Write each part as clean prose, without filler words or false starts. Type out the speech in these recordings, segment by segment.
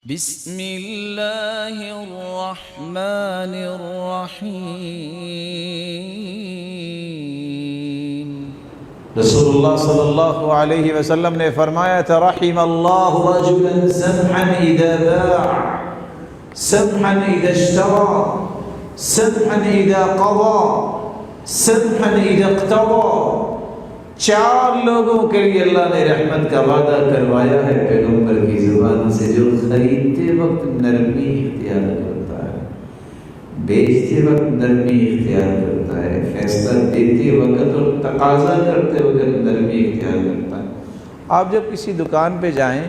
بسم اللہ الرحمن الرحیم۔ رسول اللہ صلی اللہ علیہ وسلم نے فرمایا تھا رحم اللہ رجلا سمحا اذا باع سمحا اذا اشترى سمحا اذا قضى سمحا اذا اقتضى۔ چار لوگوں کے لیے اللہ نے رحمت کا وعدہ کروایا ہے پیغمبر کی زبان سے، جو خریدتے وقت نرمی اختیار کرتا ہے، بیچتے وقت نرمی اختیار کرتا ہے، فیصلہ دیتے وقت اور تقاضا کرتے وقت نرمی اختیار کرتا ہے۔ آپ جب کسی دکان پہ جائیں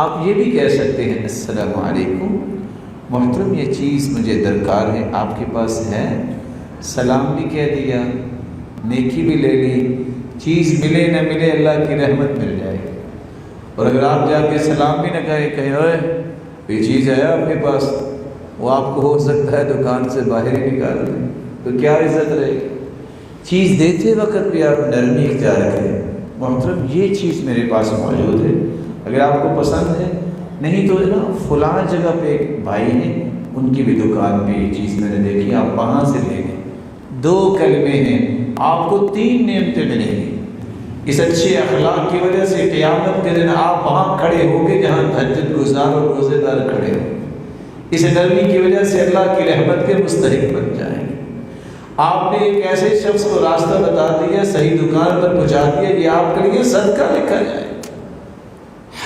آپ یہ بھی کہہ سکتے ہیں السلام علیکم محترم، یہ چیز مجھے درکار ہے، آپ کے پاس ہے؟ سلام بھی کہہ دیا، نیکی بھی لے لی، چیز ملے نہ ملے اللہ کی رحمت مل جائے گی۔ اور اگر آپ جا کے سلام بھی نہ کہیں اوئے یہ چیز ہے آپ کے پاس، وہ آپ کو ہو سکتا ہے دکان سے باہر ہی نکال دیں، تو کیا عزت رہے گی؟ چیز دیتے وقت بھی آپ نرمی اختیار کریں، محترم یہ چیز میرے پاس موجود ہے، اگر آپ کو پسند ہے، نہیں تو نا فلاں جگہ پہ ایک بھائی ہیں ان کی بھی دکان پہ یہ چیز میں نے دیکھی، آپ وہاں سے لے لیں۔ دو کلمے ہیں، آپ کو 3 نعمتیں ملیں گی۔ اس اچھے اخلاق کی وجہ سے قیامت کے دن آپ وہاں کھڑے ہو گے جہاں تہجد گزار اور روزے دار کھڑے ہو۔ اس نرمی کی وجہ سے اللہ کی رحمت کے مستحق بن جائیں گے۔ آپ نے ایک ایسے شخص کو راستہ بتا دیا، صحیح دکان پر پہنچا دیا، یہ آپ کے لیے صدقہ لکھا جائے۔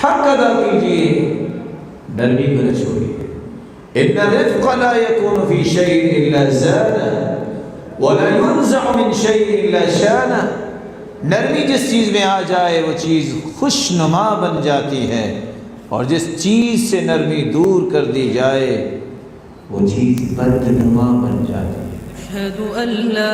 حق ادا کیجیے، نرمی کو نہ چھوڑیے۔ ان الرفق لا يكون في شيء الا زانه ولا ينزع من شيء الا شانه۔ نرمی جس چیز میں آ جائے وہ چیز خوش نما بن جاتی ہے، اور جس چیز سے نرمی دور کر دی جائے وہ چیز بدنما بن جاتی ہے۔ اشہد ان لا